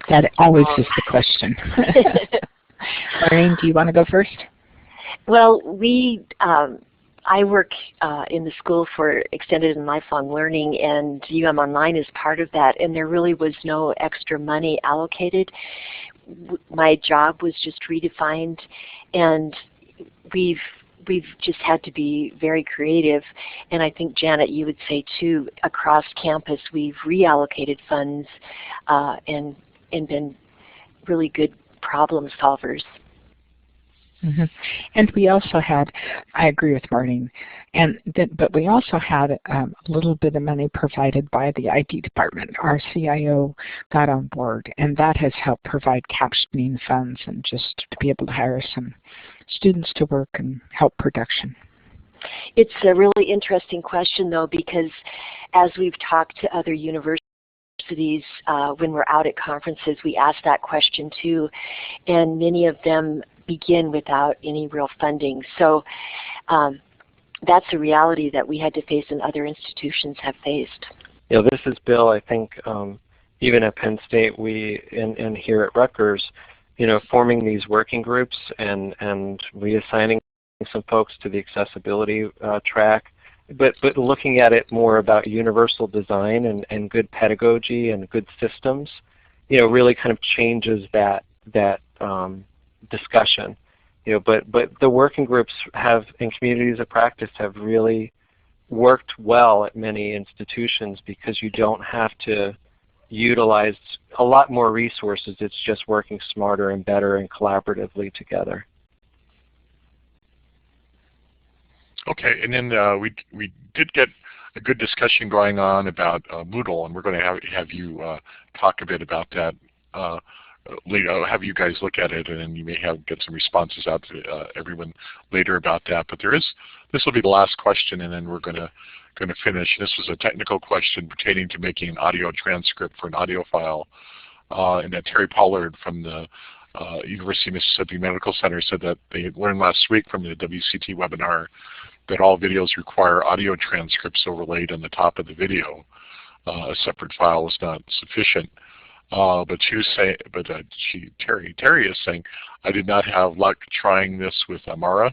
That always is the question. Maureen, do you want to go first? Well, I work in the School for Extended and Lifelong Learning, and UM Online is part of that, and there really was no extra money allocated. My job was just redefined, and we've just had to be very creative. And I think, Janet, you would say too, across campus we've reallocated funds and been really good problem solvers. Mm-hmm. And we also had, I agree with Marlene, but we also had a little bit of money provided by the IT department. Our CIO got on board, and that has helped provide captioning funds and just to be able to hire some students to work and help production. It's a really interesting question, though, because as we've talked to other universities, when we're out at conferences, we ask that question too, and many of them begin without any real funding. So that's a reality that we had to face and other institutions have faced. You know, this is Bill. I think even at Penn State, and here at Rutgers, you know, forming these working groups and reassigning some folks to the accessibility track, but looking at it more about universal design and good pedagogy and good systems, you know, really kind of changes that discussion. You know, but the working groups have, and communities of practice have really worked well at many institutions because you don't have to utilize a lot more resources. It's just working smarter and better and collaboratively together. Okay, and then we did get a good discussion going on about Moodle, and we're going to have you talk a bit about that later. I'll have you guys look at it, and then you may get some responses out to everyone later about that. But this will be the last question, and then we're going to finish. This was a technical question pertaining to making an audio transcript for an audio file, and that Terry Pollard from the University of Mississippi Medical Center said that they had learned last week from the WCT webinar that all videos require audio transcripts overlaid on the top of the video. A separate file is not sufficient. But she was saying, Terry is saying, I did not have luck trying this with Amara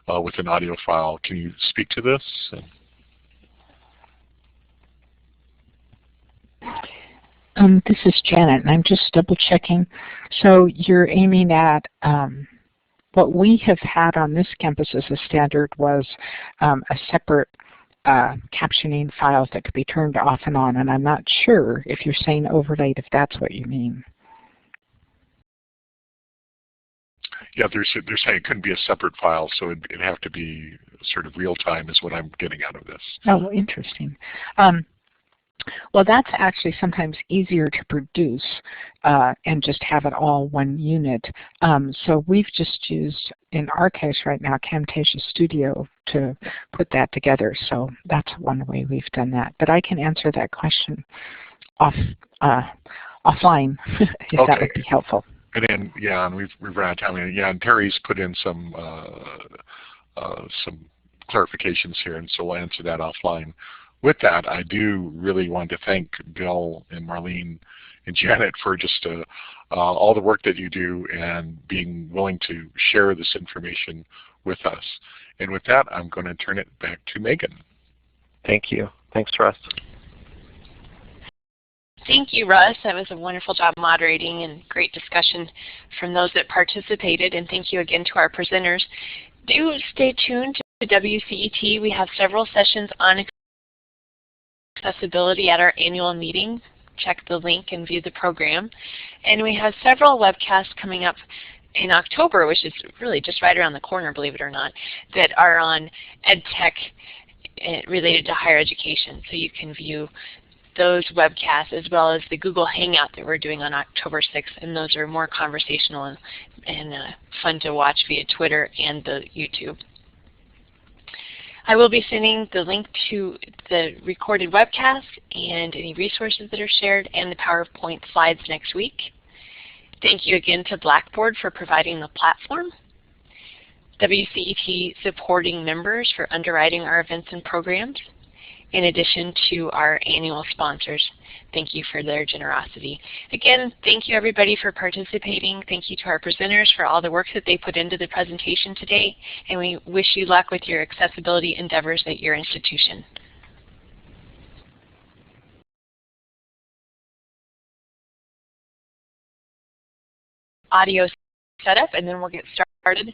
with an audio file. Can you speak to this? This is Janet, and I'm just double checking. So you're aiming at what we have had on this campus as a standard was a separate captioning files that could be turned off and on, and I'm not sure if you're saying overlaid, if that's what you mean. Yeah, they're saying it couldn't be a separate file, so it'd have to be sort of real time is what I'm getting out of this. Oh, interesting. Well, that's actually sometimes easier to produce and just have it all one unit. So we've just used, in our case right now, Camtasia Studio to put that together. So that's one way we've done that. But I can answer that question offline if that would be helpful. And then, yeah, and we've run out of time. Yeah, and Terry's put in some clarifications here, and so we'll answer that offline. With that, I do really want to thank Bill and Marlene and Janet for just all the work that you do and being willing to share this information with us. And with that, I'm going to turn it back to Megan. Thank you. Thanks, Russ. Thank you, Russ. That was a wonderful job moderating and great discussion from those that participated. And thank you again to our presenters. Do stay tuned to WCET. We have several sessions on accessibility at our annual meeting. Check the link and view the program. And we have several webcasts coming up in October, which is really just right around the corner, believe it or not, that are on Edtech related to higher education. So you can view those webcasts as well as the Google Hangout that we're doing on October 6th, and those are more conversational and fun to watch via Twitter and the YouTube. I will be sending the link to the recorded webcast and any resources that are shared and the PowerPoint slides next week. Thank you again to Blackboard for providing the platform, WCET supporting members for underwriting our events and programs, in addition to our annual sponsors. Thank you for their generosity. Again, thank you everybody for participating. Thank you to our presenters for all the work that they put into the presentation today, and we wish you luck with your accessibility endeavors at your institution. Audio setup, and then we'll get started.